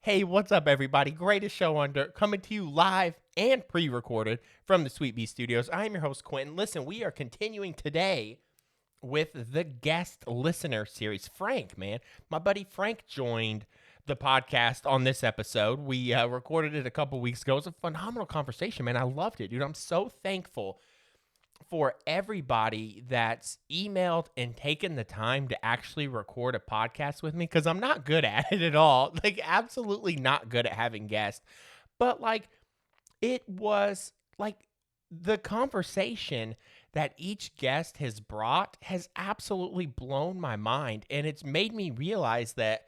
Hey, what's up, everybody? Greatest show on dirt coming to you live and pre-recorded from the Sweet Bee Studios. I'm your host, Quentin. Listen, we are continuing today with the guest listener series. Frank, man, my buddy Frank joined the podcast on this episode. We recorded it a couple weeks ago. It was a phenomenal conversation, man. I loved it, dude. I'm so thankful for everybody that's emailed and taken the time to actually record a podcast with me, because I'm not good at it at all. Like, absolutely not good at having guests. But, like, it was like the conversation that each guest has brought has absolutely blown my mind. And it's made me realize that,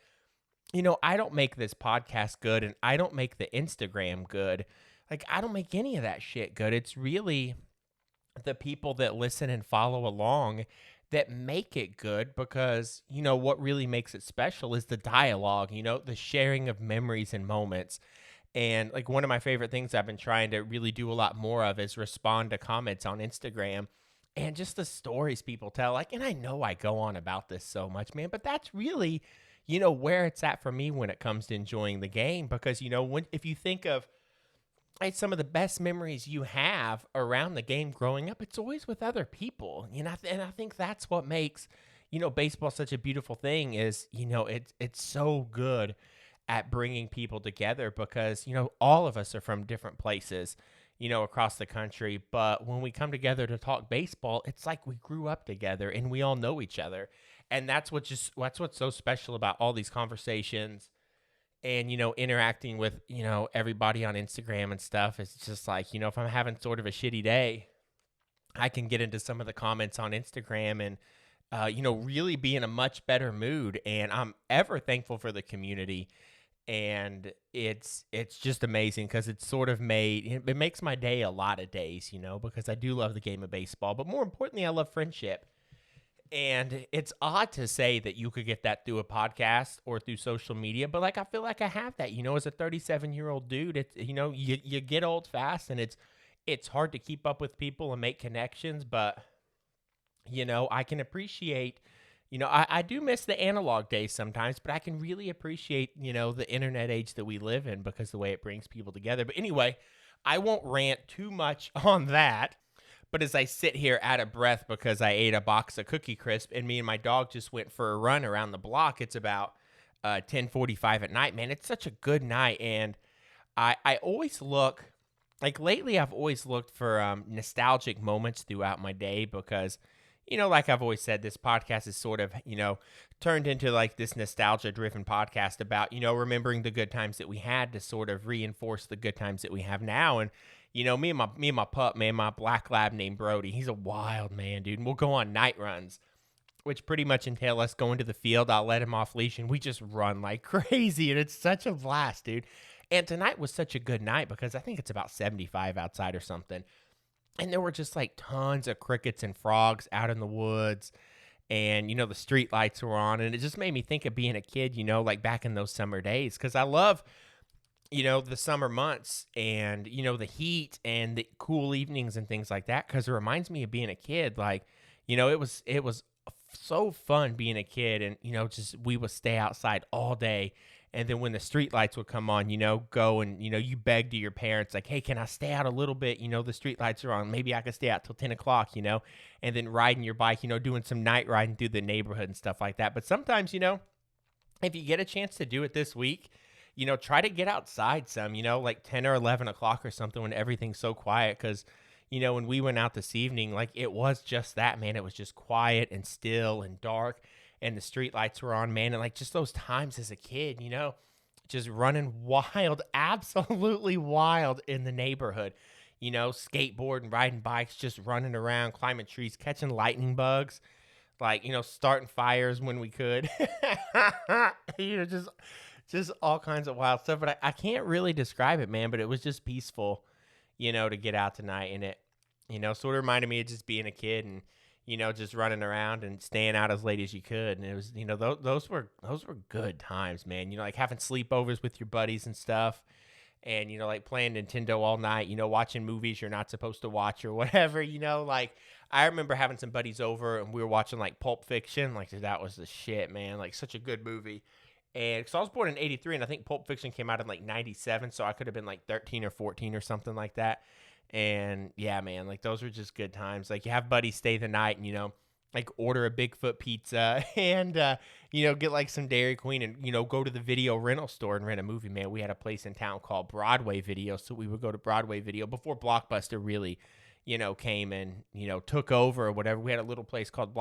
I don't make this podcast good and I don't make the Instagram good. Like, I don't make any of that shit good. It's really the people that listen and follow along that make it good, because what really makes it special is the dialogue, the sharing of memories and moments. And like, one of my favorite things I've been trying to really do a lot more of is respond to comments on Instagram and just the stories people tell. Like, and I know I go on about this so much, man, but that's really where it's at for me when it comes to enjoying the game. Because if you think of some of the best memories you have around the game growing up, it's always with other people, and I think that's what makes, baseball such a beautiful thing. Is, it's so good at bringing people together, because, all of us are from different places, across the country. But when we come together to talk baseball, it's like we grew up together and we all know each other. And that's what's so special about all these conversations and, interacting with, everybody on Instagram and stuff. It's just like, if I'm having sort of a shitty day, I can get into some of the comments on Instagram and, really be in a much better mood. And I'm ever thankful for the community. And it's just amazing, because it's sort of it makes my day a lot of days, because I do love the game of baseball. But more importantly, I love friendship. And it's odd to say that you could get that through a podcast or through social media, but like, I feel like I have that, as a 37-year-old dude. It's, you get old fast, and it's hard to keep up with people and make connections. But, I can appreciate, I do miss the analog days sometimes, but I can really appreciate, the internet age that we live in, because the way it brings people together. But anyway, I won't rant too much on that. But as I sit here out of breath because I ate a box of Cookie Crisp and me and my dog just went for a run around the block, it's about 10:45 at night, man. It's such a good night. And I always look, like lately I've always looked for nostalgic moments throughout my day, because, like I've always said, this podcast is sort of, turned into like this nostalgia-driven podcast about, remembering the good times that we had to sort of reinforce the good times that we have now. And me and my pup, man, my black lab named Brody, he's a wild man, dude. And we'll go on night runs, which pretty much entail us going to the field. I'll let him off leash and we just run like crazy. And it's such a blast, dude. And tonight was such a good night because I think it's about 75 outside or something. And there were just like tons of crickets and frogs out in the woods. And, the street lights were on. And it just made me think of being a kid, like back in those summer days. Because I love, the summer months and, the heat and the cool evenings and things like that, because it reminds me of being a kid. Like, it was so fun being a kid, and, just we would stay outside all day. And then when the street lights would come on, go and, you beg to your parents, like, hey, can I stay out a little bit? The street lights are on. Maybe I could stay out till 10 o'clock, and then riding your bike, doing some night riding through the neighborhood and stuff like that. But sometimes, if you get a chance to do it this week, try to get outside some, like 10 or 11 o'clock or something when everything's so quiet. Because, when we went out this evening, like it was just that, man. It was just quiet and still and dark, and the street lights were on, man. And like just those times as a kid, just running wild, absolutely wild in the neighborhood, skateboarding, riding bikes, just running around, climbing trees, catching lightning bugs, like, starting fires when we could, just all kinds of wild stuff. But I can't really describe it, man, but it was just peaceful, to get out tonight. And it, sort of reminded me of just being a kid and, just running around and staying out as late as you could. And it was, those were good times, man. Like having sleepovers with your buddies and stuff. And, like playing Nintendo all night, watching movies you're not supposed to watch or whatever, like I remember having some buddies over and we were watching like Pulp Fiction. Like, dude, that was the shit, man. Like such a good movie. And because I was born in 83, and I think Pulp Fiction came out in like 97, so I could have been like 13 or 14 or something like that. And yeah, man, like those were just good times. Like you have buddies stay the night and, like order a Bigfoot pizza and, get like some Dairy Queen and, go to the video rental store and rent a movie, man. We had a place in town called Broadway Video. So we would go to Broadway Video before Blockbuster really, came and, took over or whatever. We had a little place called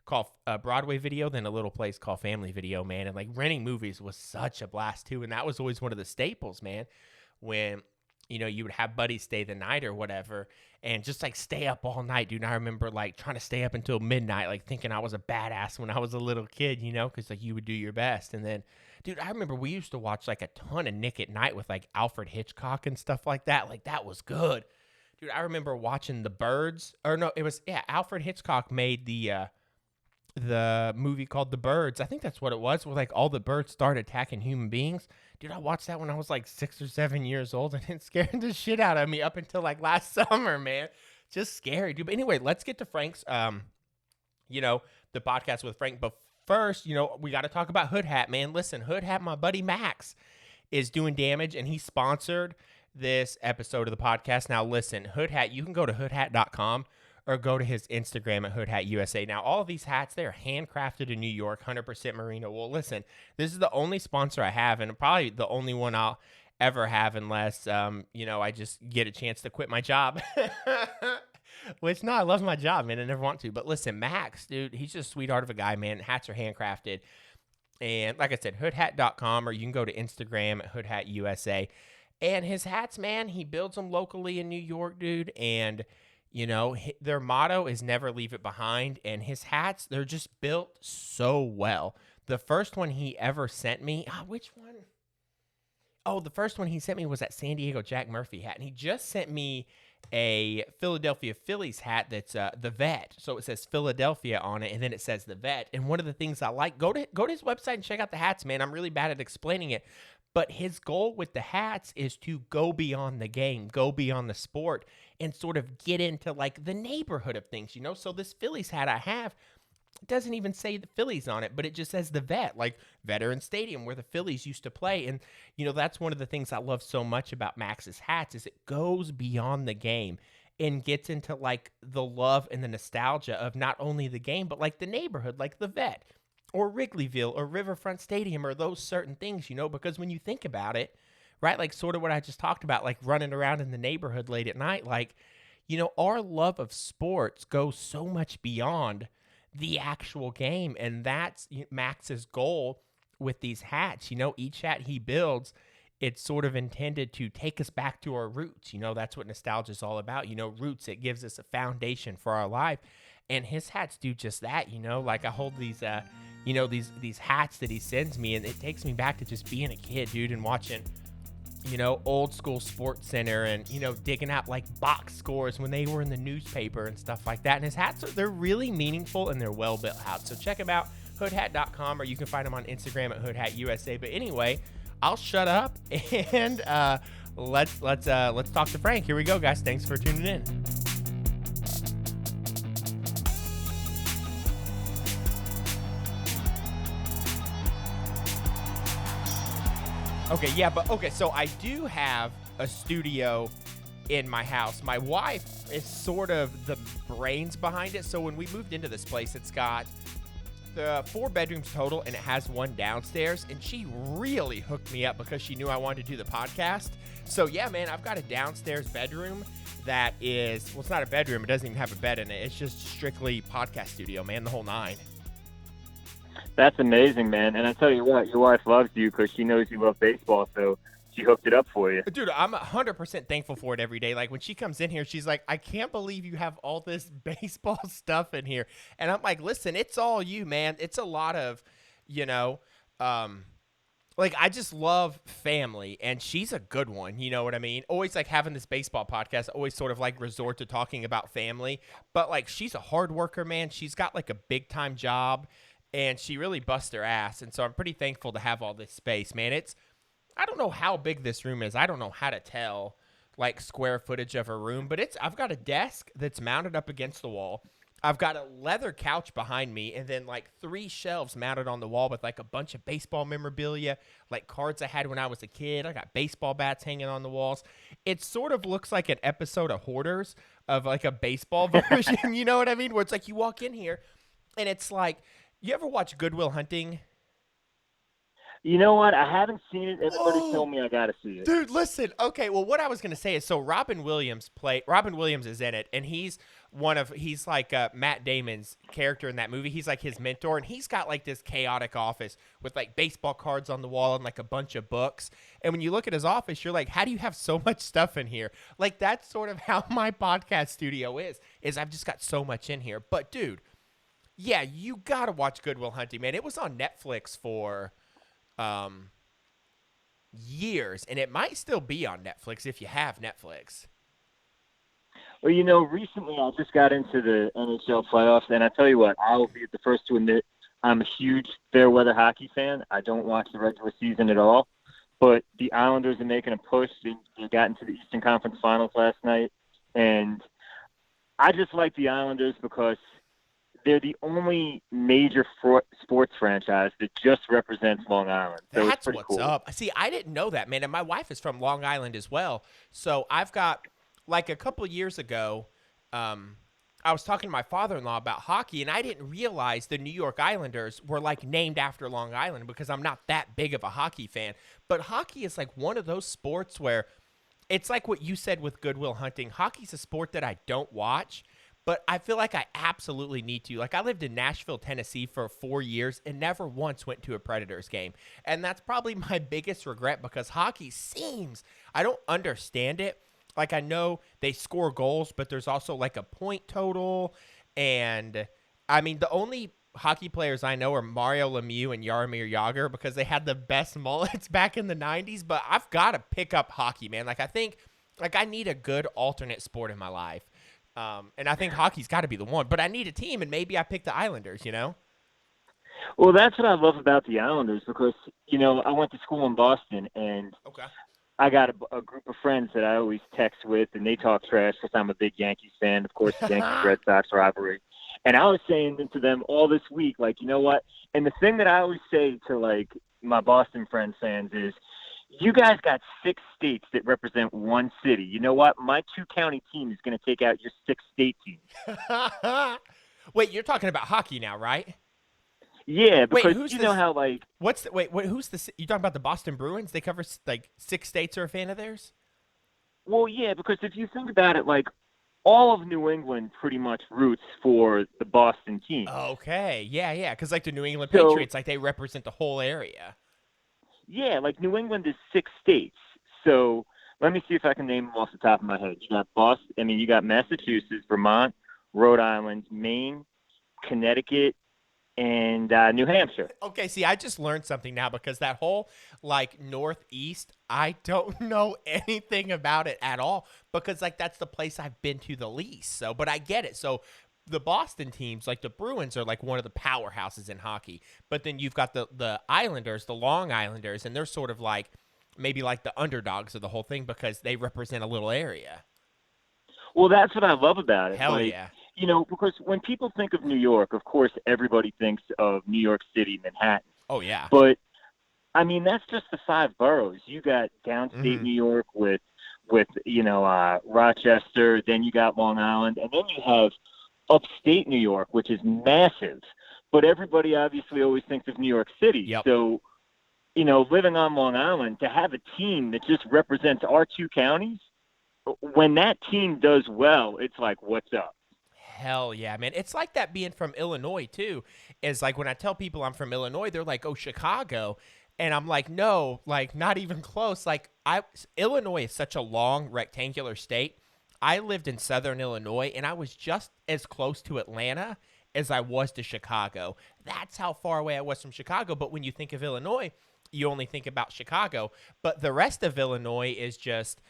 called Broadway Video, then a little place called Family Video, man. And like renting movies was such a blast too. And that was always one of the staples, man, when, you would have buddies stay the night or whatever and just like stay up all night, dude. And I remember like trying to stay up until midnight, like thinking I was a badass when I was a little kid, because like you would do your best. And then, dude, I remember we used to watch like a ton of Nick at Night with like Alfred Hitchcock and stuff like that. Like that was good. Dude, I remember watching The Birds, or no, it was, Alfred Hitchcock made the movie called The Birds. I think that's what it was, where like all the birds started attacking human beings. Dude, I watched that when I was like 6 or 7 years old, and it scared the shit out of me up until like last summer, man. Just scary, dude. But anyway, let's get to Frank's, the podcast with Frank. But first, we got to talk about Hood Hat, man. Listen, Hood Hat, my buddy Max, is doing damage, and he sponsored this episode of the podcast. Now, listen, Hood Hat, you can go to hoodhat.com or go to his Instagram at hoodhatusa. Now, all of these hats, they are handcrafted in New York, 100% merino wool. Listen, this is the only sponsor I have, and probably the only one I'll ever have unless, I just get a chance to quit my job. Which, no, I love my job, man. I never want to. But listen, Max, dude, he's just a sweetheart of a guy, man. Hats are handcrafted. And like I said, hoodhat.com, or you can go to Instagram at hoodhatusa. And his hats, man, he builds them locally in New York, dude. And their motto is never leave it behind. And his hats, they're just built so well. The first one he ever sent me, which one? Oh, the first one he sent me was that San Diego Jack Murphy hat. And he just sent me a Philadelphia Phillies hat that's the Vet. So it says Philadelphia on it, and then it says the Vet. And one of the things I like, go to his website and check out the hats, man. I'm really bad at explaining it. But his goal with the hats is to go beyond the game, go beyond the sport, and sort of get into like the neighborhood of things, So this Phillies hat I have doesn't even say the Phillies on it, but it just says the Vet, like Veteran Stadium where the Phillies used to play. And, that's one of the things I love so much about Max's hats is it goes beyond the game and gets into like the love and the nostalgia of not only the game, but like the neighborhood, like the Vet. Or Wrigleyville or Riverfront Stadium or those certain things, because when you think about it, right, like sort of what I just talked about, like running around in the neighborhood late at night, like, our love of sports goes so much beyond the actual game. And that's Max's goal with these hats. Each hat he builds, it's sort of intended to take us back to our roots. That's what nostalgia is all about. Roots, it gives us a foundation for our life. And his hats do just that, like I hold these, these hats that he sends me, and it takes me back to just being a kid, dude, and watching, old school Sports Center and, digging out like box scores when they were in the newspaper and stuff like that. And his hats, they're really meaningful and they're well-built hats. So check them out, hoodhat.com, or you can find them on Instagram at hoodhatusa. But anyway, I'll shut up and let's talk to Frank. Here we go, guys. Thanks for tuning in. Okay, so I do have a studio in my house. My wife is sort of the brains behind it. So when we moved into this place, it's got the 4 bedrooms total, and it has one downstairs. And she really hooked me up because she knew I wanted to do the podcast. So yeah, man, I've got a downstairs bedroom that is, well, it's not a bedroom. It doesn't even have a bed in it. It's just strictly podcast studio, man, the whole 9. That's amazing, man. And I tell you what, your wife loves you because she knows you love baseball, so she hooked it up for you. Dude, I'm 100% thankful for it every day. Like, when she comes in here, she's like, I can't believe you have all this baseball stuff in here. And I'm like, listen, it's all you, man. It's a lot of, like, I just love family, and she's a good one, you know what I mean? Always, like, having this baseball podcast, always sort of, like, resort to talking about family. But, like, she's a hard worker, man. She's got, like, a big-time job, and she really busts her ass. And so I'm pretty thankful to have all this space, man. I don't know how big this room is. I don't know how to tell, like, square footage of her room. But I've got a desk that's mounted up against the wall. I've got a leather couch behind me and then like 3 shelves mounted on the wall with like a bunch of baseball memorabilia, like cards I had when I was a kid. I got baseball bats hanging on the walls. It sort of looks like an episode of Hoarders of like a baseball version, you know what I mean? Where it's like you walk in here and it's like, you ever watch Good Will Hunting? You know what? I haven't seen it. Everybody Whoa! told me I got to see it. Dude, listen. Okay, well, what I was gonna say is, so Robin Williams is in it, and he's like Matt Damon's character in that movie. He's like his mentor, and he's got like this chaotic office with like baseball cards on the wall and like a bunch of books. And when you look at his office, you're like, how do you have so much stuff in here? Like that's sort of how my podcast studio is I've just got so much in here. But dude, yeah, you gotta watch Good Will Hunting, man. It was on Netflix for years, and it might still be on Netflix if you have Netflix. Well, recently I just got into the NHL playoffs, and I tell you what, I will be the first to admit I'm a huge fair weather hockey fan. I don't watch the regular season at all, but the Islanders are making a push. They got into the Eastern Conference Finals last night, and I just like the Islanders because they're the only major sports franchise that just represents Long Island. So That's it's pretty what's cool. up. See, I didn't know that, man. And my wife is from Long Island as well. So I've got, like a couple of years ago, I was talking to my father-in-law about hockey, and I didn't realize the New York Islanders were like named after Long Island because I'm not that big of a hockey fan. But hockey is like one of those sports where it's like what you said with Good Will Hunting. Hockey's a sport that I don't watch, but I feel like I absolutely need to. Like, I lived in Nashville, Tennessee for 4 years and never once went to a Predators game. And that's probably my biggest regret because hockey seems, I don't understand it. Like, I know they score goals, but there's also like a point total. And I mean, the only hockey players I know are Mario Lemieux and Jaromir Jagr because they had the best mullets back in the 90s. But I've got to pick up hockey, man. Like, I think, like, I need a good alternate sport in my life. And I think hockey's got to be the one, but I need a team, and maybe I pick the Islanders, you know? Well, that's what I love about the Islanders because, I went to school in Boston, and Okay. I got a group of friends that I always text with, and they talk trash because I'm a big Yankees fan, of course, the Yankees-Red Sox rivalry. And I was saying to them all this week, like, you know what? And the thing that I always say to, like, my Boston friends fans is, you guys got 6 states that represent one city. You know what? My 2-county team is going to take out your 6-state team. Wait, you're talking about hockey now, right? Yeah, because Wait, who's how, like... who's you talking about the Boston Bruins? They cover, like, 6 states are a fan of theirs? Well, yeah, because if you think about it, like, all of New England pretty much roots for the Boston team. Okay, yeah, because, like, the New England So, Patriots, like, they represent the whole area. yeah, like, New England is 6 states. So, let me see if I can name them off the top of my head. You got Boston, you got Massachusetts, Vermont, Rhode Island, Maine, Connecticut, and New Hampshire. Okay, see, I just learned something now because that whole, like, Northeast, I don't know anything about it at all because, like, that's the place I've been to the least. So, but I get it. So, the Boston teams, like the Bruins, are like one of the powerhouses in hockey. But then you've got the Islanders, the Long Islanders, and they're sort of like maybe like the underdogs of the whole thing because they represent a little area. Well, that's what I love about it. Hell like, yeah. Because when people think of New York, of course, everybody thinks of New York City, Manhattan. Oh, yeah. But, that's just the 5 boroughs. You got downstate New York with Rochester. Then you got Long Island. And then you have upstate New York, which is massive. But everybody obviously always thinks of New York City. Yep. So, living on Long Island, to have a team that just represents our 2 counties, when that team does well, it's like, what's up? Hell yeah, man. It's like that being from Illinois, too. Is like when I tell people I'm from Illinois, they're like, oh, Chicago. And I'm like, no, like, not even close. Like, Illinois is such a long, rectangular state. I lived in southern Illinois, and I was just as close to Atlanta as I was to Chicago. That's how far away I was from Chicago. But when you think of Illinois, you only think about Chicago. But the rest of Illinois is just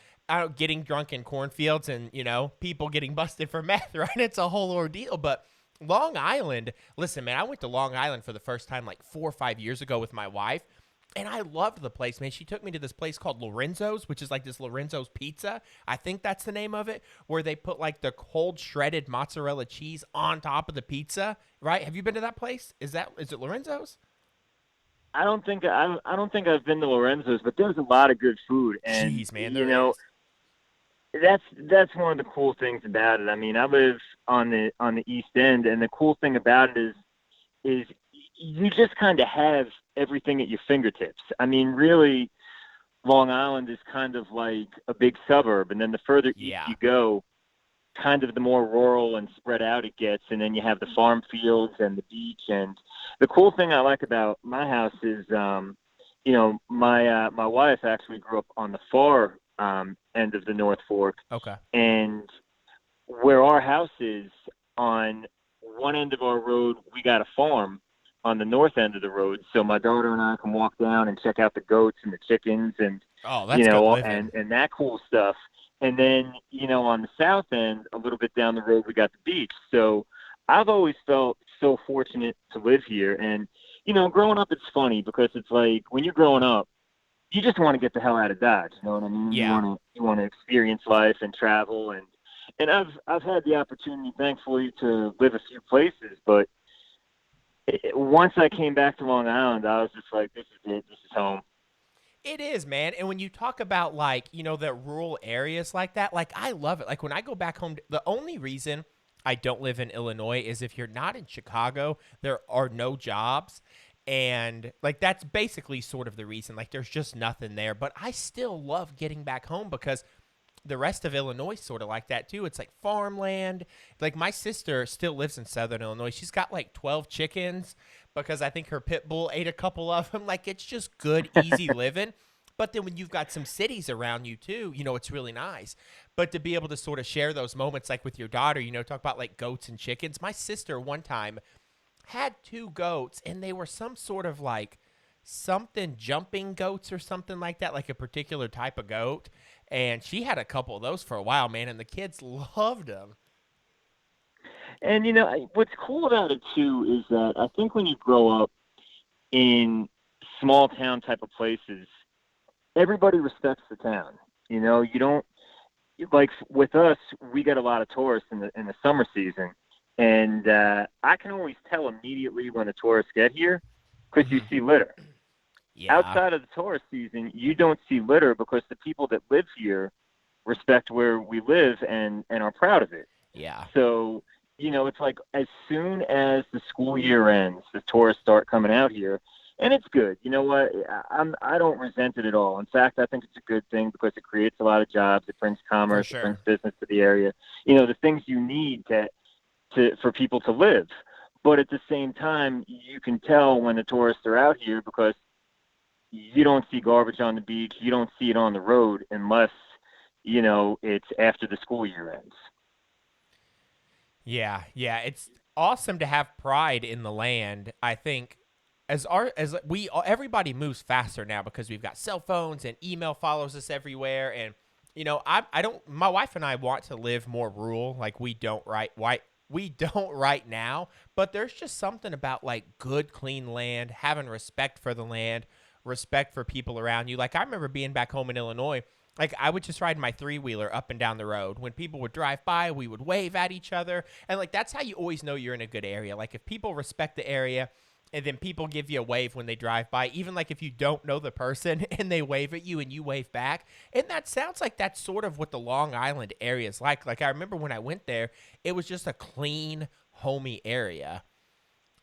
getting drunk in cornfields and, people getting busted for meth, right? It's a whole ordeal. But Long Island, listen, man, I went to Long Island for the first time like 4 or 5 years ago with my wife. And I loved the place, man. She took me to this place called Lorenzo's, which is like this Lorenzo's pizza. I think that's the name of it, where they put like the cold shredded mozzarella cheese on top of the pizza, right? Have you been to that place? Is it Lorenzo's? I don't think I've been to Lorenzo's, but there's a lot of good food, and Jeez, man, there is. that's one of the cool things about it. I mean, I live on the East End, and the cool thing about it is you just kind of have everything at your fingertips. I mean, really, Long Island is kind of like a big suburb, and then the further east Yeah. you go, kind of the more rural and spread out it gets, and then you have the farm fields and the beach. And the cool thing I like about my house is, my wife actually grew up on the far end of the North Fork, Okay. and where our house is, on one end of our road, we got a farm on the north end of the road, so my daughter and I can walk down and check out the goats and the chickens and Oh, that's good living. and that cool stuff. And then, on the south end, a little bit down the road, we got the beach. So I've always felt so fortunate to live here. And, growing up, it's funny because it's like when you're growing up, you just want to get the hell out of Dodge. You know what I mean? Yeah. You want to experience life and travel. And I've had the opportunity, thankfully, to live a few places. But once I came back to Long Island, I was just like, this is it. This is home. It is, man. And when you talk about like, the rural areas like that, like I love it. Like when I go back home, the only reason I don't live in Illinois is if you're not in Chicago, there are no jobs. And like that's basically sort of the reason. Like there's just nothing there. But I still love getting back home because the rest of Illinois is sort of like that too. It's like farmland. Like my sister still lives in Southern Illinois. She's got like 12 chickens because I think her pit bull ate a couple of them. Like it's just good, easy living. But then when you've got some cities around you too, it's really nice. But to be able to sort of share those moments like with your daughter, talk about like goats and chickens. My sister one time had two goats and they were some sort of like something jumping goats or something like that, like a particular type of goat. And she had a couple of those for a while, man, and the kids loved them. And what's cool about it too is that I think when you grow up in small town type of places, everybody respects the town. You don't like with us. We get a lot of tourists in the summer season, and I can always tell immediately when the tourists get here because you see litter. Yeah, Outside of the tourist season, you don't see litter because the people that live here respect where we live and are proud of it. yeah. So, it's like as soon as the school year ends, the tourists start coming out here, and it's good. You know what? I don't resent it at all. In fact, I think it's a good thing because it creates a lot of jobs. It brings For commerce. It brings sure. business to the area. The things you need for people to live. But at the same time, you can tell when the tourists are out here because you don't see garbage on the beach. You don't see it on the road unless, it's after the school year ends. Yeah, yeah. It's awesome to have pride in the land. I think as we everybody moves faster now because we've got cell phones and email follows us everywhere. And I don't. My wife and I want to live more rural. Like we don't right now, but there's just something about like good, clean land, having respect for the land, respect for people around you. Like I remember being back home in Illinois. Like I would just ride my three-wheeler up and down the road. When people would drive by, we would wave at each other. And like that's how you always know you're in a good area. Like if people respect the area and then people give you a wave when they drive by, even like if you don't know the person and they wave at you and you wave back. And that sounds like that's sort of what the Long Island area is like. Like I remember when I went there, it was just a clean, homey area.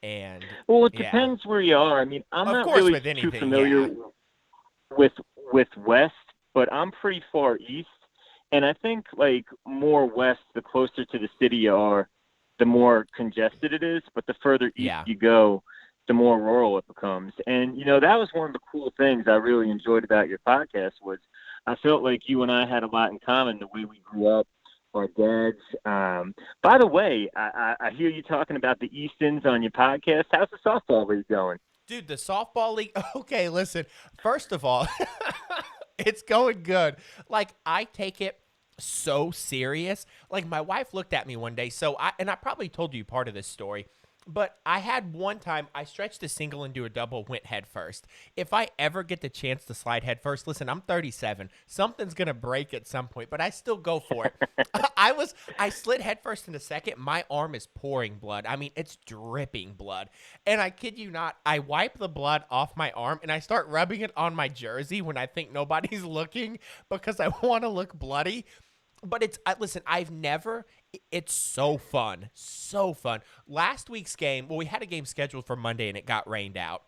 And Well, it yeah, depends where you are. I mean, I'm of not course really with too anything, familiar yeah. with West, but I'm pretty far east, and I think like more west, the closer to the city you are, the more congested it is. But the further east Yeah. you go, the more rural it becomes. And that was one of the cool things I really enjoyed about your podcast was I felt like you and I had a lot in common the way we grew up. Our dads. By the way, I hear you talking about the Eastons on your podcast. How's the softball league going? Dude, the softball league. Okay, listen. First of all, it's going good. Like I take it so serious. Like my wife looked at me one day. I probably told you part of this story. But I had one time I stretched a single into a double, went head first. If I ever get the chance to slide head first, listen, I'm 37. Something's gonna break at some point, but I still go for it. I slid head first in a second. My arm is pouring blood. I mean, it's dripping blood. And I kid you not, I wipe the blood off my arm and I start rubbing it on my jersey when I think nobody's looking because I want to look bloody. But listen, I've never, it's so fun. So fun. Last week's game, well, we had a game scheduled for Monday and it got rained out.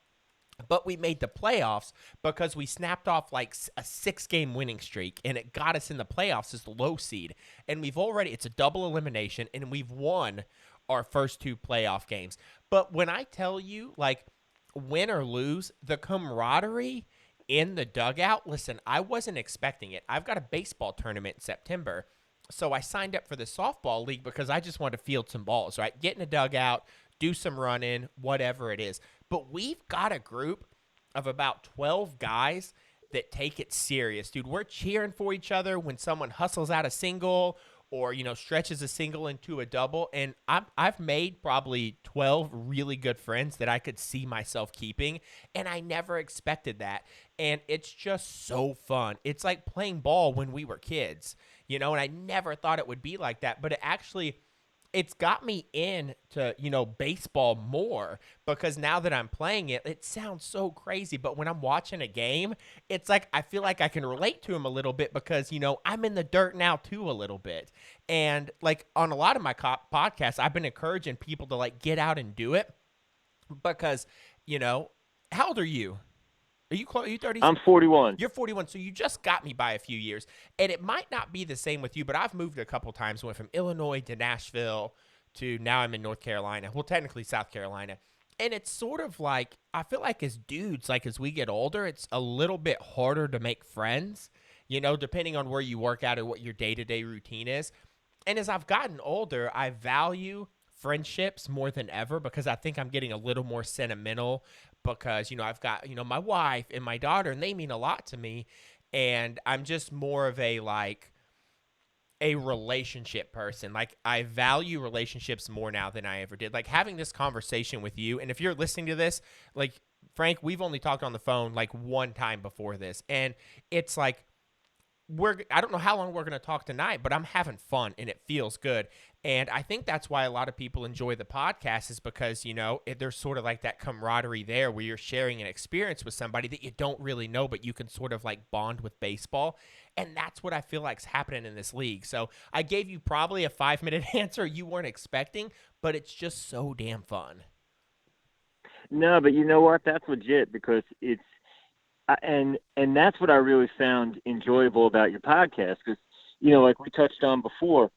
But we made the playoffs because we snapped off like a 6-game winning streak and it got us in the playoffs as the low seed. And it's a double elimination and we've won our first 2 playoff games. But when I tell you, like, win or lose, the camaraderie in the dugout, listen, I wasn't expecting it. I've got a baseball tournament in September. So I signed up for the softball league because I just wanted to field some balls, right? Get in a dugout, do some running, whatever it is. But we've got a group of about 12 guys that take it serious, dude. We're cheering for each other when someone hustles out a single or, stretches a single into a double. And I've made probably 12 really good friends that I could see myself keeping. And I never expected that. And it's just so fun. It's like playing ball when we were kids, and I never thought it would be like that. But it's got me into, baseball more because now that I'm playing it, it sounds so crazy. But when I'm watching a game, it's like I feel like I can relate to him a little bit because, I'm in the dirt now too a little bit. And like on a lot of my podcasts, I've been encouraging people to like get out and do it because, how old are you? Are you close? Are you 30? I'm 41. You're 41, so you just got me by a few years. And it might not be the same with you, but I've moved a couple times. Went from Illinois to Nashville to now I'm in North Carolina. Well, technically South Carolina. And it's sort of like, I feel like as dudes, like as we get older, it's a little bit harder to make friends, depending on where you work out or what your day-to-day routine is. And as I've gotten older, I value friendships more than ever because I think I'm getting a little more sentimental because, I've got, my wife and my daughter and they mean a lot to me. And I'm just more of a relationship person. Like I value relationships more now than I ever did. Like having this conversation with you. And if you're listening to this, like Frank, we've only talked on the phone like one time before this. And it's like, I don't know how long we're going to talk tonight, but I'm having fun and it feels good. And I think that's why a lot of people enjoy the podcast is because, there's sort of like that camaraderie there where you're sharing an experience with somebody that you don't really know, but you can sort of like bond with baseball. And that's what I feel like is happening in this league. So I gave you probably a 5-minute answer you weren't expecting, but it's just so damn fun. No, but you know what? That's legit because it's, and that's what I really found enjoyable about your podcast because, like we touched on before,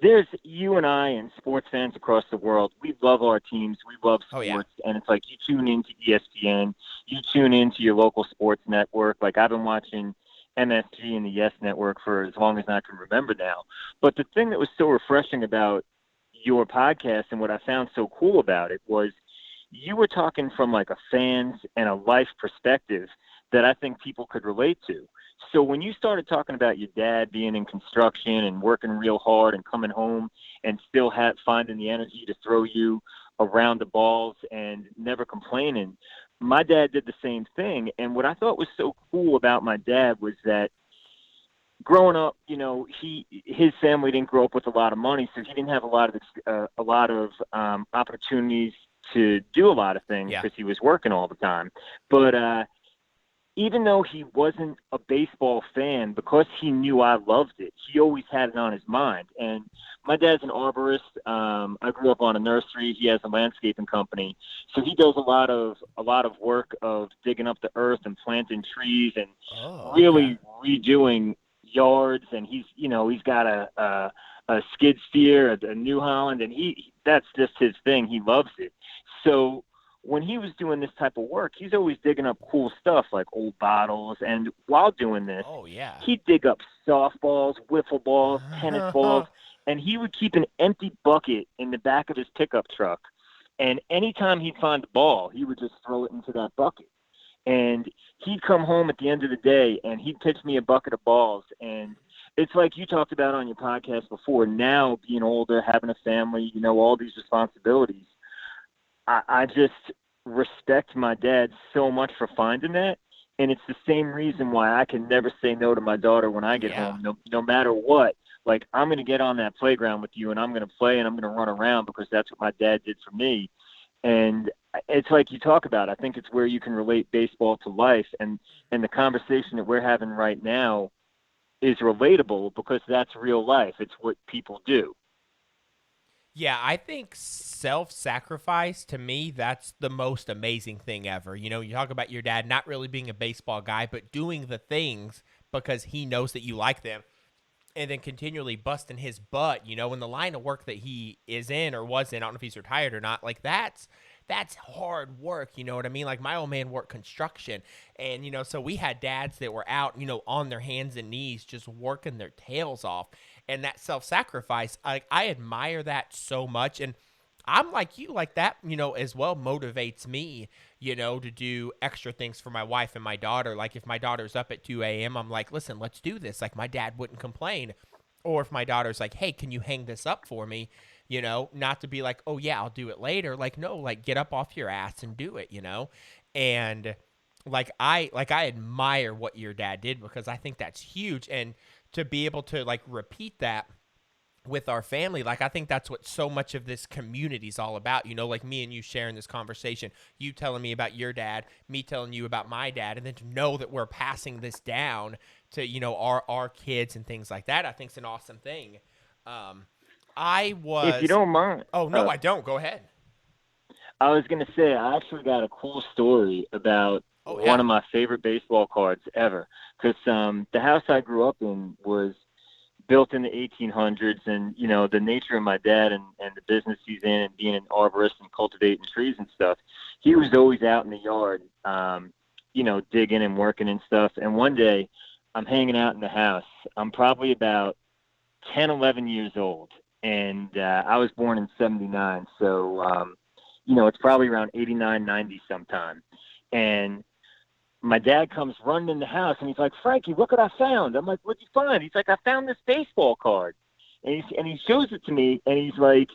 there's you and I and sports fans across the world. We love our teams. We love sports. Oh, yeah. And it's like you tune into ESPN. You tune into your local sports network. Like I've been watching MSG and the Yes Network for as long as I can remember now. But the thing that was so refreshing about your podcast and what I found so cool about it was you were talking from like a fan's and a life perspective that I think people could relate to. So when you started talking about your dad being in construction and working real hard and coming home and still finding the energy to throw you around the balls and never complaining, my dad did the same thing. And what I thought was so cool about my dad was that growing up, his family didn't grow up with a lot of money, so he didn't have a lot of opportunities to do a lot of things because he was working all the time. But even though he wasn't a baseball fan, because he knew I loved it, he always had it on his mind. And my dad's an arborist. I grew up on a nursery. He has a landscaping company, so he does a lot of work of digging up the earth and planting trees and really redoing yards. And he's got a skid steer, a New Holland, and that's just his thing. He loves it. So when he was doing this type of work, he's always digging up cool stuff like old bottles. And while doing this, he'd dig up softballs, wiffle balls, tennis balls, and he would keep an empty bucket in the back of his pickup truck. And anytime he'd find a ball, he would just throw it into that bucket. And he'd come home at the end of the day and he'd pitch me a bucket of balls. And it's like you talked about on your podcast before, now being older, having a family, all these responsibilities. I just respect my dad so much for finding that. And it's the same reason why I can never say no to my daughter when I get Yeah. home, no matter what. Like, I'm going to get on that playground with you and I'm going to play and I'm going to run around because that's what my dad did for me. And it's like you talk about, I think it's where you can relate baseball to life. And the conversation that we're having right now is relatable because that's real life. It's what people do. Yeah, I think self-sacrifice to me, that's the most amazing thing ever. You talk about your dad not really being a baseball guy, but doing the things because he knows that you like them and then continually busting his butt, in the line of work that he is in or was in. I don't know if he's retired or not. Like that's hard work, you know what I mean? Like my old man worked construction and so we had dads that were out, on their hands and knees just working their tails off. And that self-sacrifice, I admire that so much. And I'm like you, like that, as well motivates me, to do extra things for my wife and my daughter. Like if my daughter's up at 2 a.m., I'm like, listen, let's do this. Like my dad wouldn't complain. Or if my daughter's like, hey, can you hang this up for me? Not to be like, oh, yeah, I'll do it later. Like, no, like get up off your ass and do it. And like I admire what your dad did because I think that's huge. And to be able to like repeat that with our family, like I think that's what so much of this community is all about. Like me and you sharing this conversation, you telling me about your dad, me telling you about my dad, and then to know that we're passing this down to our kids and things like that, I think is an awesome thing. um I If you was don't mind, Oh no, I don't. Go ahead. I was going to say, I actually got a cool story about Oh one yeah. of my favorite baseball cards ever. Because the house I grew up in was built in the 1800s, and the nature of my dad and the business he's in, and being an arborist and cultivating trees and stuff, he was always out in the yard, digging and working and stuff. And one day, I'm hanging out in the house. I'm probably about 10, 11 years old, and I was born in '79, so it's probably around 89, 90 sometime. And my dad comes running in the house and he's like, Frankie, look what I found. I'm like, what'd you find? He's like, I found this baseball card. And he shows it to me and he's like,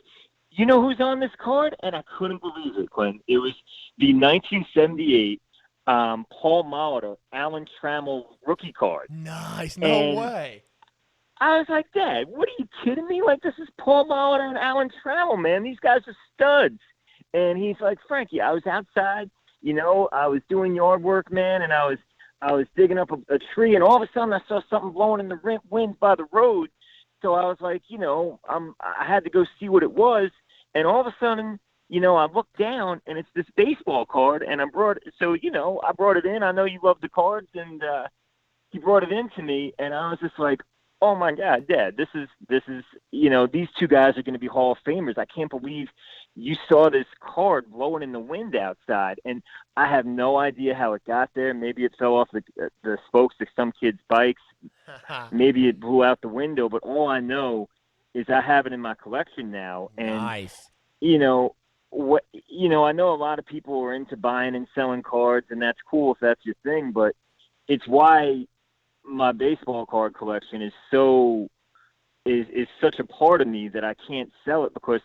you know who's on this card? And I couldn't believe it, Quinn. It was the 1978 Paul Molitor, Alan Trammell rookie card. Nice. No And way. I was like, Dad, what are you kidding me? Like, this is Paul Molitor and Alan Trammell, man. These guys are studs. And he's like, Frankie, I was outside, I was doing yard work, man, and I was digging up a tree, and all of a sudden I saw something blowing in the wind by the road. So I was like, I had to go see what it was, and all of a sudden, I looked down, and it's this baseball card, and I brought it in. I know you love the cards, and he brought it in to me, and I was just like, oh my God, Dad, this is these two guys are going to be Hall of Famers. I can't believe you saw this card blowing in the wind outside, and I have no idea how it got there. Maybe it fell off the spokes of some kids' bikes. Maybe it blew out the window, but all I know is I have it in my collection now, and Nice. you know I know a lot of people are into buying and selling cards, and that's cool if that's your thing, but it's why my baseball card collection is such a part of me that I can't sell it, because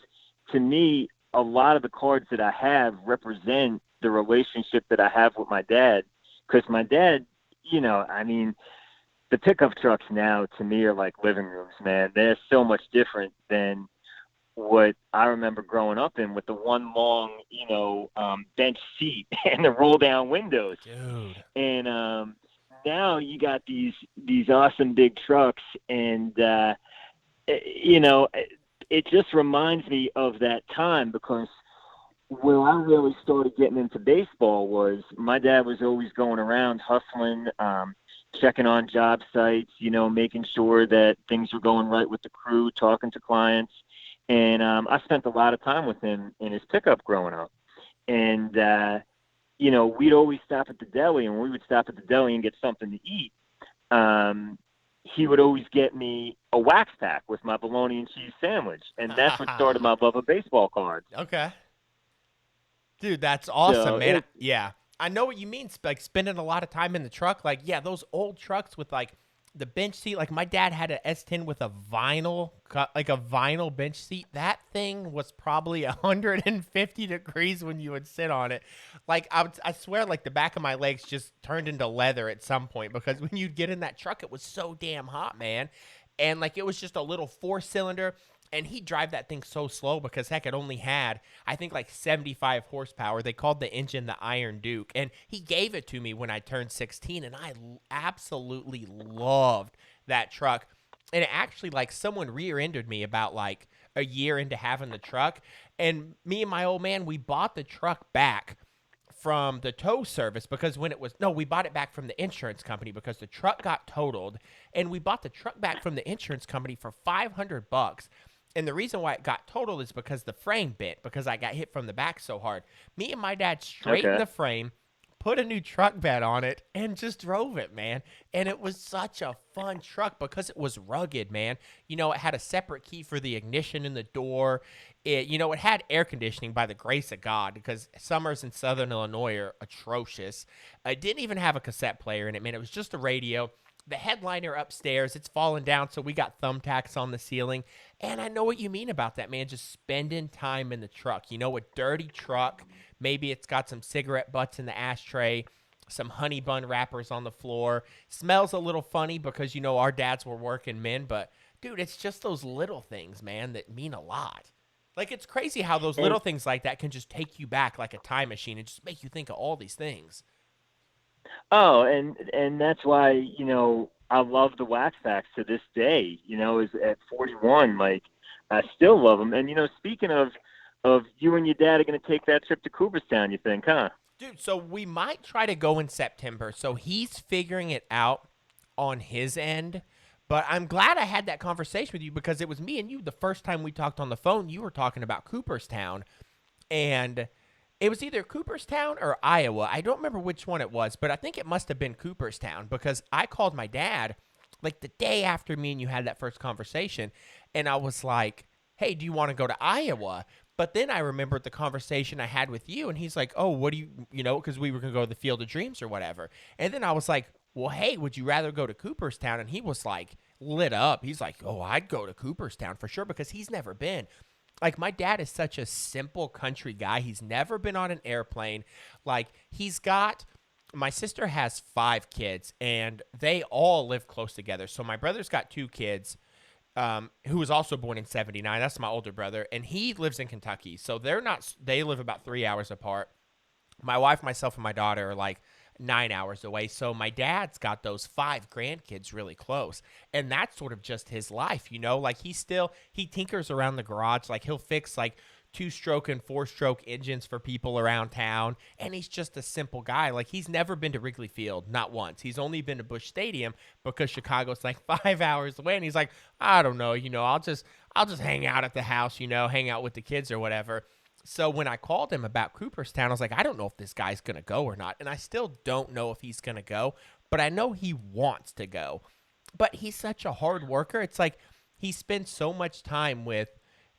to me a lot of the cards that I have represent the relationship that I have with my dad. Because my dad, I mean, the pickup trucks now to me are like living rooms, man. They're so much different than what I remember growing up in, with the one long, bench seat and the roll down windows. Dude. And now you got these awesome big trucks, and it just reminds me of that time, because when I really started getting into baseball was my dad was always going around hustling, checking on job sites, making sure that things were going right with the crew, talking to clients. And I spent a lot of time with him in his pickup growing up. And, we'd always stop at the deli, and when we would stop at the deli and get something to eat, he would always get me a wax pack with my bologna and cheese sandwich. And that's what started my love of baseball cards. Okay. Dude, that's awesome, So man. Yeah. I know what you mean. Like spending a lot of time in the truck. Like, yeah, those old trucks with like the bench seat, like my dad had an S10 with a vinyl, like a vinyl bench seat. That thing was probably 150 degrees when you would sit on it. Like I swear, like the back of my legs just turned into leather at some point because when you'd get in that truck, it was so damn hot, man. And like it was just a little 4 cylinder. And he'd drive that thing so slow because heck, it only had, I think, like 75 horsepower. They called the engine the Iron Duke. And he gave it to me when I turned 16. And I absolutely loved that truck. And it actually, like, someone rear-ended me about like a year into having the truck. And me and my old man, we bought the truck back from the tow service because when it was no, we bought it back from the insurance company because the truck got totaled, and we bought the truck back from the insurance company for $500. And the reason why it got totaled is because the frame bent because I got hit from the back so hard. Me and my dad straightened Okay. the frame, put a new truck bed on it, and just drove it, man. And it was such a fun truck because it was rugged, man. You know, it had a separate key for the ignition in the door. It had air conditioning by the grace of God because summers in Southern Illinois are atrocious. It didn't even have a cassette player in it, man. It was just a radio. The headliner upstairs, it's fallen down, so we got thumbtacks on the ceiling. And I know what you mean about that, man. Just spending time in the truck. You know, a dirty truck. Maybe it's got some cigarette butts in the ashtray, some honey bun wrappers on the floor. Smells a little funny because, our dads were working men. But, dude, it's just those little things, man, that mean a lot. Like, it's crazy how those And little things like that can just take you back like a time machine and just make you think of all these things. oh, and that's why I love the Wax Facts to this day. Is at 41, like I still love them. And speaking of you and your dad are going to take that trip to Cooperstown, you think, huh? Dude, so we might try to go in September. So he's figuring it out on his end. But I'm glad I had that conversation with you because it was me and you the first time we talked on the phone. You were talking about Cooperstown. And it was either Cooperstown or Iowa. I don't remember which one it was, but I think it must have been Cooperstown because I called my dad like the day after me and you had that first conversation. And I was like, hey, do you want to go to Iowa? But then I remembered the conversation I had with you, and he's like, oh, what do because we were going to go to the Field of Dreams or whatever. And then I was like, well, hey, would you rather go to Cooperstown? And he was like, lit up. He's like, oh, I'd go to Cooperstown for sure because he's never been. Like, my dad is such a simple country guy. He's never been on an airplane. Like, my sister has 5 kids, and they all live close together. So my brother's got 2 kids, who was also born in 79. That's my older brother, and he lives in Kentucky. So they live about 3 hours apart. My wife, myself, and my daughter are like 9 hours away. So my dad's got those 5 grandkids really close. And that's sort of just his life, Like he tinkers around the garage. Like he'll fix like 2-stroke and 4-stroke engines for people around town. And he's just a simple guy. Like he's never been to Wrigley Field, not once. He's only been to Busch Stadium because Chicago's like 5 hours away. And he's like, I don't know, I'll just hang out at the house, hang out with the kids or whatever. So when I called him about Cooperstown, I was like, I don't know if this guy's going to go or not. And I still don't know if he's going to go, but I know he wants to go. But he's such a hard worker. It's like he spends so much time with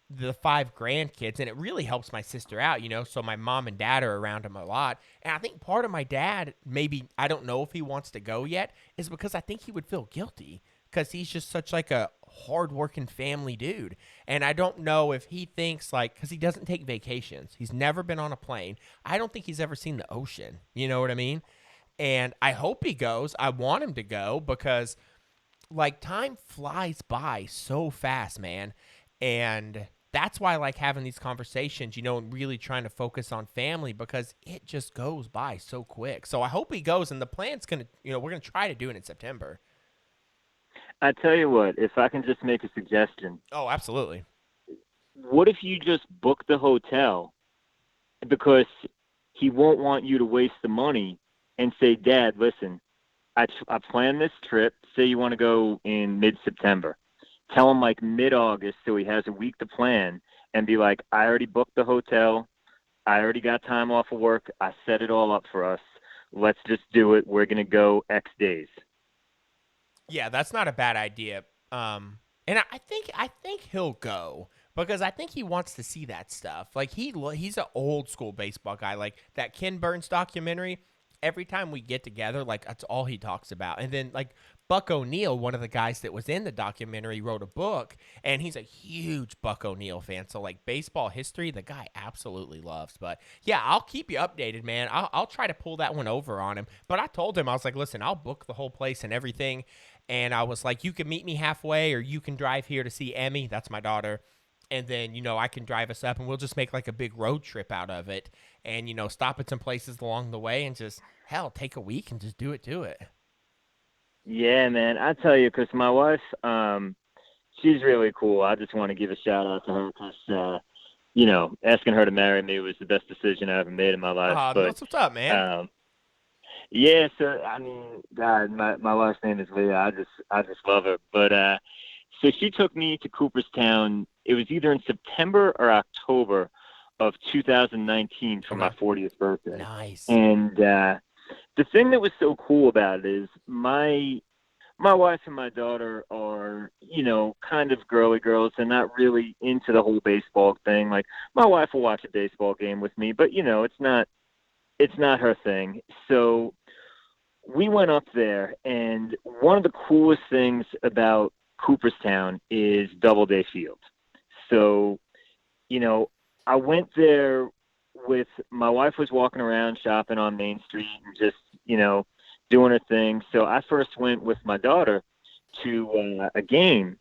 the 5 grandkids, and it really helps my sister out, So my mom and dad are around him a lot. And I think part of my dad, maybe, I don't know if he wants to go yet, is because I think he would feel guilty because he's just such like a hardworking family dude. And I don't know if he thinks like, because he doesn't take vacations. He's never been on a plane. I don't think he's ever seen the ocean. You know what I mean? And I hope he goes. I want him to go because like time flies by so fast, man. And that's why I like having these conversations, and really trying to focus on family because it just goes by so quick. So I hope he goes, and the plan's going to, we're going to try to do it in September. I tell you what, if I can just make a suggestion, Oh, absolutely. what if you just book the hotel because he won't want you to waste the money and say, Dad, listen, I planned this trip. Say you want to go in mid-September. Tell him like mid-August so he has a week to plan and be like, I already booked the hotel. I already got time off of work. I set it all up for us. Let's just do it. We're going to go X days. Yeah, that's not a bad idea. And I think he'll go because I think he wants to see that stuff. Like he's an old school baseball guy. Like that Ken Burns documentary. every time we get together, like that's all he talks about. And then like Buck O'Neil, one of the guys that was in the documentary, wrote a book, and he's a huge Buck O'Neil fan. So like baseball history, the guy absolutely loves. But yeah, I'll keep you updated, man. I'll try to pull that one over on him. But I told him, I was like, listen, I'll book the whole place and everything. And I was like, you can meet me halfway, or you can drive here to see Emmy. That's my daughter. And then, I can drive us up and we'll just make like a big road trip out of it and, stop at some places along the way and just, hell, take a week and just do it. Yeah, man. I tell you, because my wife, she's really cool. I just want to give a shout out to her because, asking her to marry me was the best decision I ever made in my life. That's what's up, man. Yeah, so I mean, God, my wife's name is Leah. I just love her. But so she took me to Cooperstown. It was either in September or October of 2019 for my 40th birthday. Nice. And the thing that was so cool about it is my wife and my daughter are, kind of girly girls. They're not really into the whole baseball thing. Like my wife will watch a baseball game with me, but it's not her thing. So we went up there, and one of the coolest things about Cooperstown is Doubleday Field. So, I went there with my wife was walking around shopping on Main Street and just, doing her thing. So I first went with my daughter to a game.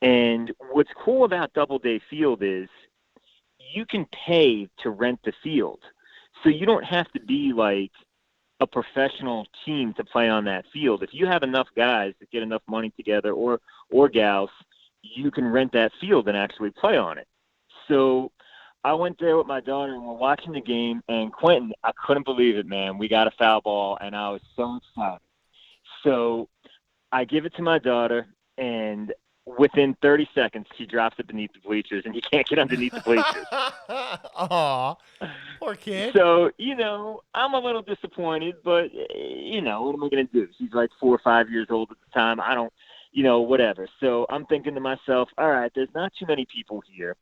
And what's cool about Doubleday Field is you can pay to rent the field. So you don't have to be like a professional team to play on that field. If you have enough guys that get enough money together or gals, you can rent that field and actually play on it. So I went there with my daughter and we're watching the game, and Quentin, I couldn't believe it, man. We got a foul ball and I was so excited. So I give it to my daughter, and within 30 seconds, she drops it beneath the bleachers, and you can't get underneath the bleachers. Aw, poor kid. So, I'm a little disappointed, but, what am I going to do? She's like 4 or 5 years old at the time. I don't, whatever. So I'm thinking to myself, all right, there's not too many people here.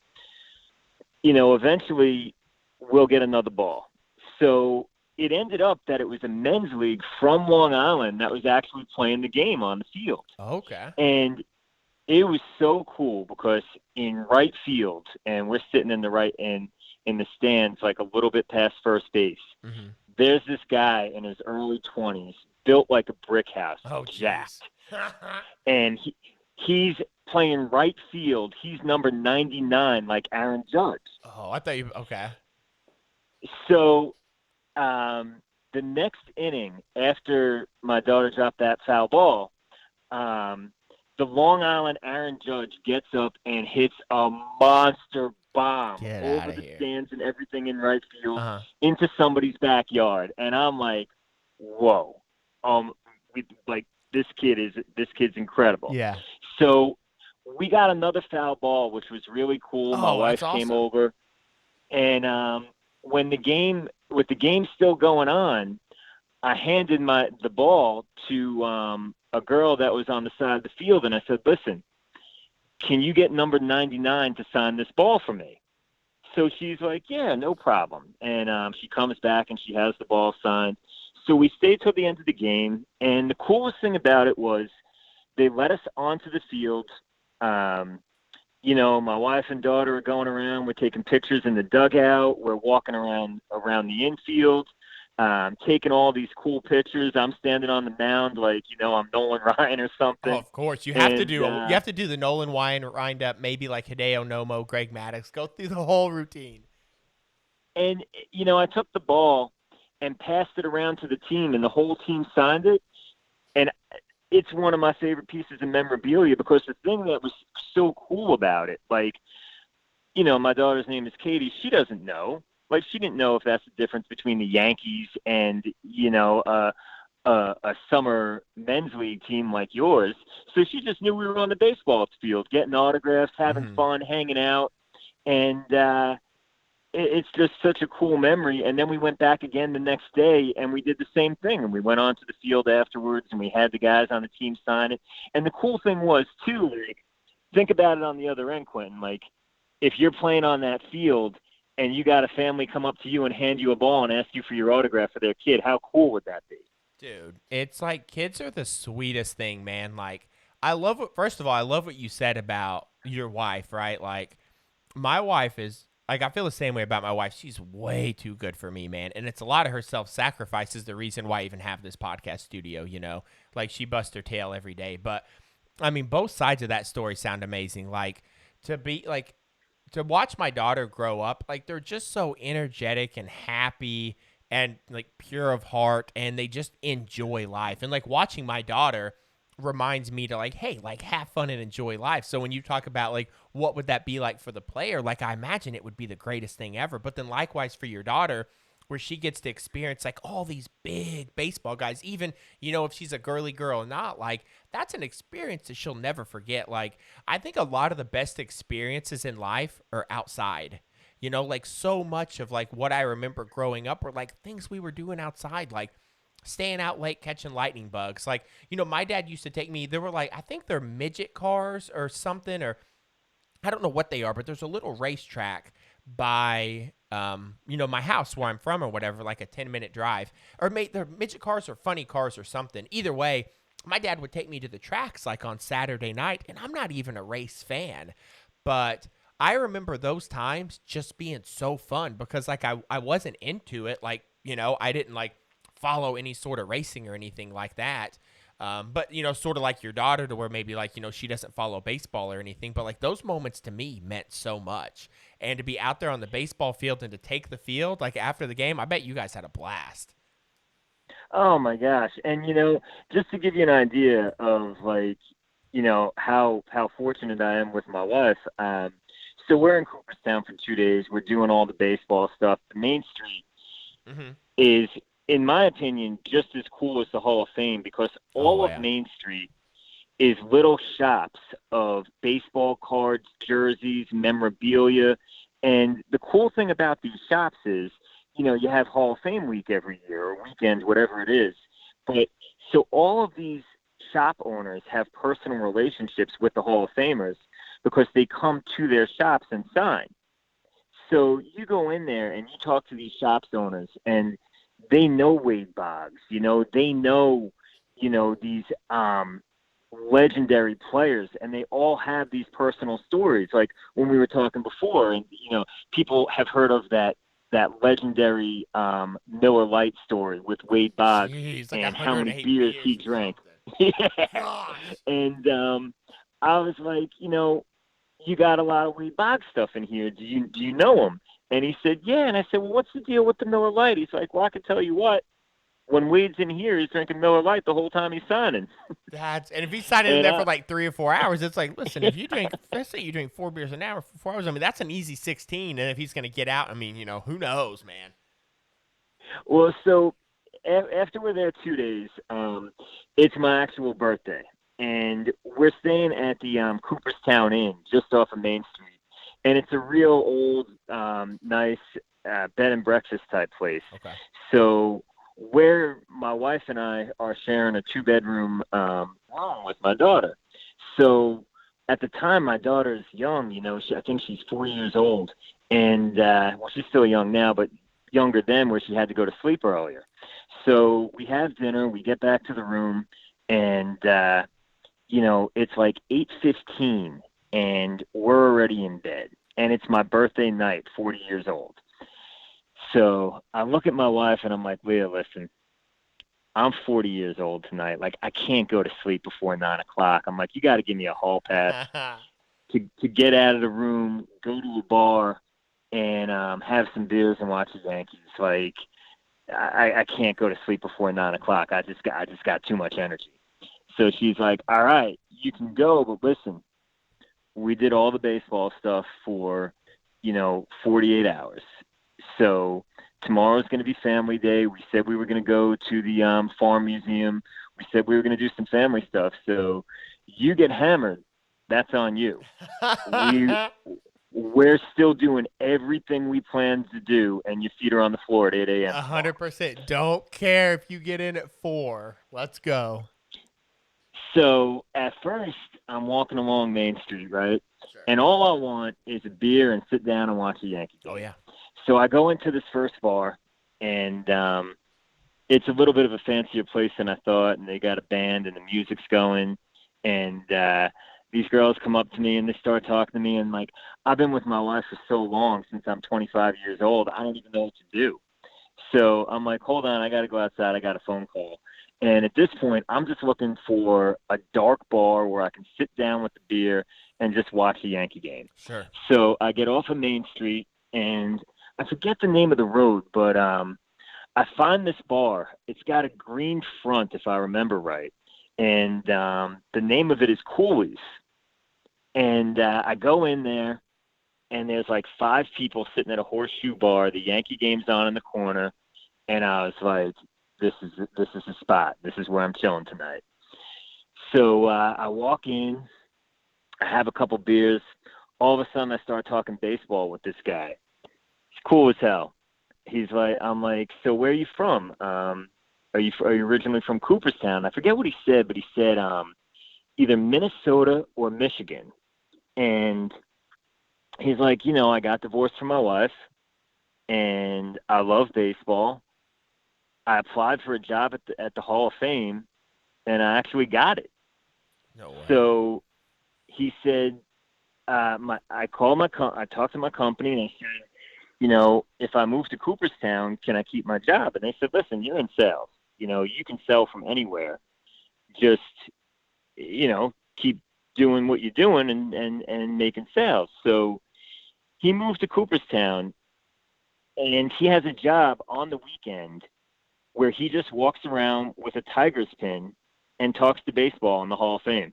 Eventually we'll get another ball. So it ended up that it was a men's league from Long Island that was actually playing the game on the field. Okay. And it was so cool because in right field, and we're sitting in the stands, like a little bit past first base. Mm-hmm. There's this guy in his early 20s, built like a brick house, jacked, and he's playing right field. He's number 99, like Aaron Judge. Oh, I thought you okay. So, the next inning after my daughter dropped that foul ball, the Long Island Aaron Judge gets up and hits a monster bomb over the stands and everything in right field into somebody's backyard. And I'm like, whoa. This kid's incredible. Yeah. So we got another foul ball, which was really cool. My wife came over, and with the game still going on, I handed the ball to a girl that was on the side of the field, and I said, listen, can you get number 99 to sign this ball for me? So she's like, yeah, no problem. And she comes back and she has the ball signed. So we stayed till the end of the game, and the coolest thing about it was they let us onto the field. My wife and daughter are going around. We're taking pictures in the dugout. We're walking around the infield, taking all these cool pictures. I'm standing on the mound like, I'm Nolan Ryan or something. Oh, of course. You have to do the Nolan Ryan wind-up, maybe like Hideo Nomo, Greg Maddux. Go through the whole routine. And, I took the ball and passed it around to the team, and the whole team signed it. And it's one of my favorite pieces of memorabilia because the thing that was so cool about it, like, my daughter's name is Katie. She doesn't know. Like, she didn't know if that's the difference between the Yankees and, a summer men's league team like yours. So she just knew we were on the baseball field, getting autographs, having fun, hanging out. And it's just such a cool memory. And then we went back again the next day and we did the same thing. And we went onto the field afterwards and we had the guys on the team sign it. And the cool thing was too, like, think about it on the other end, Quentin. Like, if you're playing on that field and you got a family come up to you and hand you a ball and ask you for your autograph for their kid. How cool would that be? Dude, it's like kids are the sweetest thing, man. Like, I love what, first of all, I love what you said about your wife, right? Like, my wife is, like, I feel the same way about my wife. She's way too good for me, man. And it's a lot of her self sacrifice is the reason why I even have this podcast studio, you know? Like, she busts her tail every day. But, I mean, both sides of that story sound amazing. Like, to be, like, to watch my daughter grow up, like they're just so energetic and happy and like pure of heart and they just enjoy life. And like watching my daughter reminds me to like, hey, like have fun and enjoy life. So when you talk about like what would that be like for the player, like I imagine it would be the greatest thing ever. But then likewise for your daughter, where she gets to experience like all these big baseball guys, even, you know, if she's a girly girl or not, like that's an experience that she'll never forget. Like, I think a lot of the best experiences in life are outside. You know, like so much of like what I remember growing up were like things we were doing outside, like staying out late catching lightning bugs. Like, you know, my dad used to take me, there were like, I think they're midget cars or something, or I don't know what they are, but there's a little racetrack by you know, my house where I'm from or whatever, like a 10-minute drive. Or they're midget cars or funny cars or something. Either way, my dad would take me to the tracks like on Saturday night, and I'm not even a race fan. But I remember those times just being so fun because like I wasn't into it. Like, you know, I didn't like follow any sort of racing or anything like that. But you know, sort of like your daughter, to where maybe like you know she doesn't follow baseball or anything. But like those moments to me meant so much, and to be out there on the baseball field and to take the field like after the game, I bet you guys had a blast. Oh my gosh. And just to give you an idea of like, how fortunate I am with my wife. So we're in Cooperstown for 2 days. We're doing all the baseball stuff. The Main Street Mm-hmm. is, in my opinion, just as cool as the Hall of Fame because all Oh of yeah. Main Street is little shops of baseball cards, jerseys, memorabilia. And the cool thing about these shops is, you have Hall of Fame week every year or weekend, whatever it is. But so all of these shop owners have personal relationships with the Hall of Famers because they come to their shops and sign. So you go in there and you talk to these shops owners and they know Wade Boggs, they know, these legendary players and they all have these personal stories. Like when we were talking before and, people have heard of that legendary Miller Lite story with Wade Boggs Jeez, like and how many 108 beers he beers or drank. something. Yeah. Gosh. And I was like, you got a lot of Wade Boggs stuff in here. Do you know him? And he said, yeah. And I said, well, what's the deal with the Miller Lite? He's like, well, I can tell you what. When Wade's in here, he's drinking Miller Lite the whole time he's signing. And if he's signing in And there for like 3 or 4 hours, it's like, listen, if you drink, let's say you drink 4 beers an hour for 4 hours, I mean, that's an easy 16. And if he's going to get out, I mean, you know, who knows, man? well, so after we're there 2 days, it's my actual birthday, and we're staying at the Cooperstown Inn just off of Main Street, and it's a real old, nice bed and breakfast type place. Okay. So where my wife and I are sharing a two-bedroom room with my daughter. So at the time, my daughter's young. I think she's 4 years old, and well, she's still young now, but younger then, where she had to go to sleep earlier. So we have dinner. We get back to the room, and it's like 8:15, and we're already in bed. And it's my birthday night, 40 years old. So I look at my wife and I'm like, Leah, listen, I'm 40 years old tonight. Like, I can't go to sleep before 9 o'clock. I'm like, you got to give me a hall pass to get out of the room, go to a bar, and have some beers and watch the Yankees. Like, I can't go to sleep before 9 o'clock. I just got too much energy. So she's like, all right, you can go, but listen, we did all the baseball stuff for 48 hours. So tomorrow's going to be family day. We said we were going to go to the farm museum. We said we were going to do some family stuff. So you get hammered. That's on you. We we're still doing everything we planned to do, and your feet are on the floor at 8 a.m. tomorrow. 100%. Don't care if you get in at 4. Let's go. So at first, I'm walking along Main Street, right? Sure. And all I want is a beer and sit down and watch a Yankee Oh, game. yeah. So I go into this first bar, and it's a little bit of a fancier place than I thought, and they got a band, and the music's going, and these girls come up to me, and they start talking to me, and, like, I've been with my wife for so long, since I'm 25 years old, I don't even know what to do. So I'm like, hold on, I got to go outside. I got a phone call. And at this point, I'm just looking for a dark bar where I can sit down with the beer and just watch a Yankee game. Sure. So I get off of Main Street, and I forget the name of the road, but I find this bar. It's got a green front, if I remember right. And the name of it is Coolies. And I go in there, and there's like 5 people sitting at a horseshoe bar. The Yankee game's on in the corner. And I was like, this is the spot. This is where I'm chilling tonight. So I walk in. I have a couple beers. All of a sudden, I start talking baseball with this guy. He's cool as hell. He's like, I'm like, so where are you from? Are you originally from Cooperstown? I forget what he said, but he said either Minnesota or Michigan. And he's like, I got divorced from my wife, and I love baseball. I applied for a job at the Hall of Fame, and I actually got it. No way. So he said, I talked to my company, and I said, if I move to Cooperstown, can I keep my job? And they said, listen, you're in sales. You can sell from anywhere. Just, keep doing what you're doing and making sales. So he moved to Cooperstown, and he has a job on the weekend where he just walks around with a Tigers pin and talks to baseball in the Hall of Fame.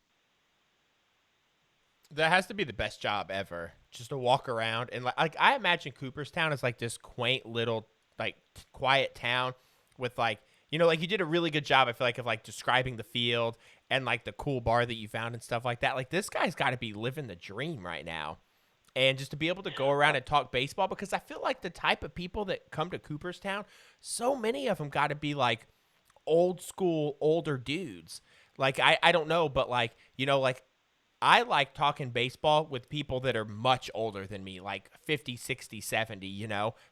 That has to be the best job ever, just to walk around. And like I imagine Cooperstown is like this quaint little, like, quiet town with, like, like, you did a really good job, I feel like, of, like, describing the field and, like, the cool bar that you found and stuff like that. Like, this guy's got to be living the dream right now. And just to be able to go around and talk baseball, because I feel like the type of people that come to Cooperstown, so many of them got to be, like, old school, older dudes. Like, I don't know, but, like, like, I like talking baseball with people that are much older than me, like 50, 60, 70,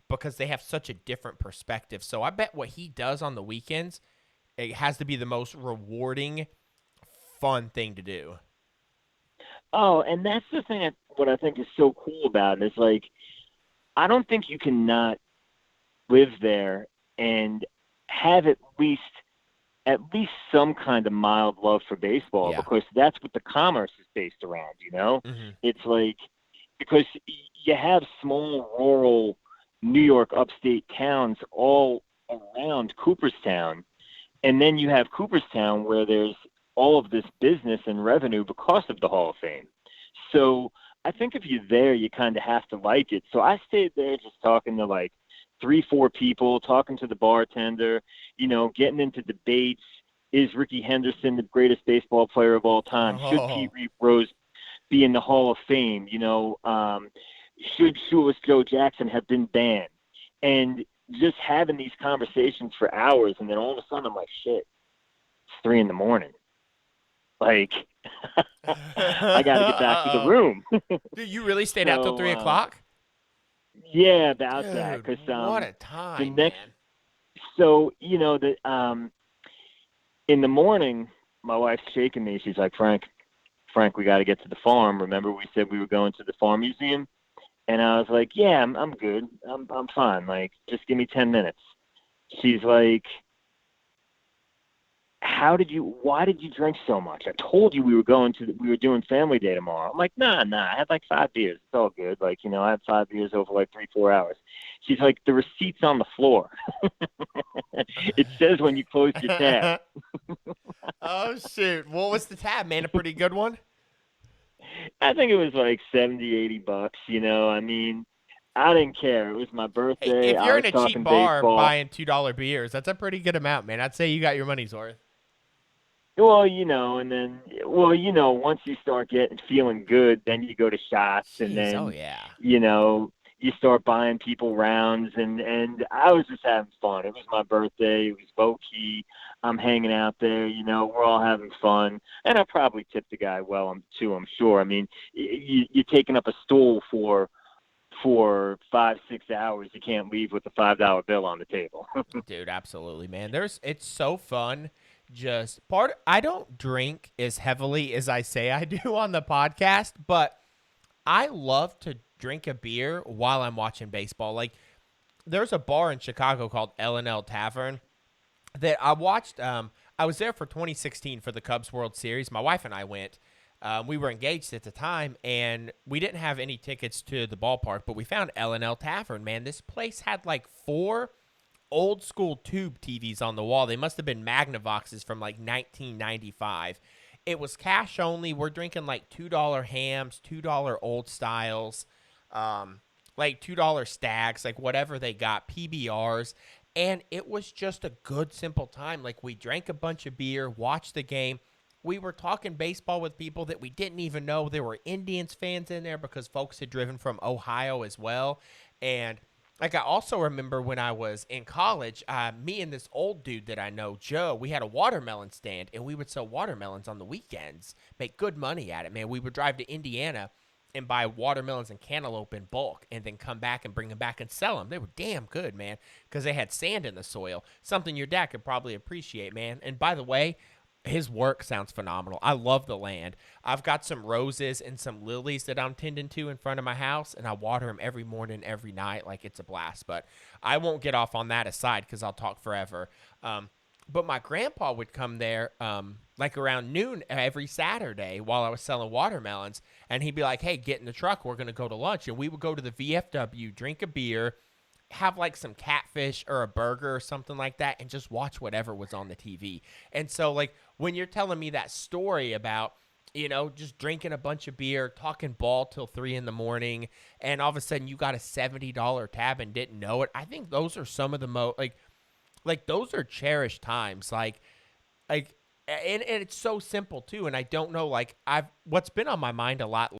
because they have such a different perspective. So I bet what he does on the weekends, it has to be the most rewarding, fun thing to do. Oh, and that's the thing. What I think is so cool about it is, like, I don't think you can not live there and have at least some kind of mild love for baseball, Yeah. because that's what the commerce is based around. Mm-hmm. It's like, because you have small rural New York upstate towns all around Cooperstown, and then you have Cooperstown where there's all of this business and revenue because of the Hall of Fame. So I think if you're there, you kind of have to like it. So I stayed there just talking to, like, 3-4 people, talking to the bartender, getting into debates. Is Ricky Henderson the greatest baseball player of all time? Should Pete Rose be in the Hall of Fame? Should Shoeless Joe Jackson have been banned? And just having these conversations for hours, and then all of a sudden I'm like, shit, it's 3 a.m. Like, I got to get back to the room. Dude, you really stayed out till 3 o'clock? Yeah, about Dude, that. Because what a the time, next, man. so in the morning, my wife's shaking me. She's like, Frank, we got to get to the farm. Remember we said we were going to the farm museum? And I was like, yeah, I'm good. I'm fine. Like, just give me 10 minutes. She's like, why did you drink so much? I told you we were doing family day tomorrow. I'm like, nah, I had like 5 beers. It's all good. Like, I had 5 beers over like 3-4 hours. She's like, the receipt's on the floor. It says when you close your tab. Oh, shoot. What was the tab, man? A pretty good one? I think it was like $70-$80. I mean, I didn't care. It was my Hey, birthday. if I you're was in a cheap talking bar baseball. buying $2 beers, that's a pretty good amount, man. I'd say you got your money's worth. Well, and then, once you start feeling good, then you go to shots, and Jeez, oh then, yeah. you start buying people rounds, and I was just having fun. It was my birthday. It was low key. I'm hanging out there. We're all having fun, and I probably tipped the guy well too. I'm sure. I mean, you're taking up a stool for for 5-6 hours, you can't leave with a $5 bill on the table. Dude, absolutely, man. It's so fun. Just part I don't drink as heavily as I say I do on the podcast, but I love to drink a beer while I'm watching baseball. Like there's a bar in Chicago called L&L Tavern that I watched. I was there for 2016 for the Cubs World Series. My wife and I went. We were engaged at the time, and we didn't have any tickets to the ballpark, but we found L&L Tavern. Man, this place had like 4 old school tube TVs on the wall. They must have been Magnavoxes from like 1995. It was cash only. We're drinking like $2 hams, $2 old styles, like $2 stags, like whatever they got, PBRs. And it was just a good, simple time. Like we drank a bunch of beer, watched the game. We were talking baseball with people that we didn't even know. There were Indians fans in there because folks had driven from Ohio as well. And like I also remember when I was in college, me and this old dude that I know, Joe, we had a watermelon stand, and we would sell watermelons on the weekends, make good money at it, man. We would drive to Indiana and buy watermelons and cantaloupe in bulk, and then come back and bring them back and sell them. They were damn good, man, because they had sand in the soil, something your dad could probably appreciate, man. And by the way, his work sounds phenomenal. I love the land. I've got some roses and some lilies that I'm tending to in front of my house, and I water them every morning, every night. Like it's a blast. But I won't get off on that aside because I'll talk forever. But my grandpa would come there like around noon every Saturday while I was selling watermelons, and he'd be like, "Hey, get in the truck. We're going to go to lunch." And we would go to the VFW, drink a beer, have like some catfish or a burger or something like that, and just watch whatever was on the TV. And so like when you're telling me that story about, just drinking a bunch of beer, talking ball till 3 a.m, and all of a sudden you got a $70 tab and didn't know it, I think those are some of the most like those are cherished times. Like and it's so simple too. And I don't know, like what's been on my mind a lot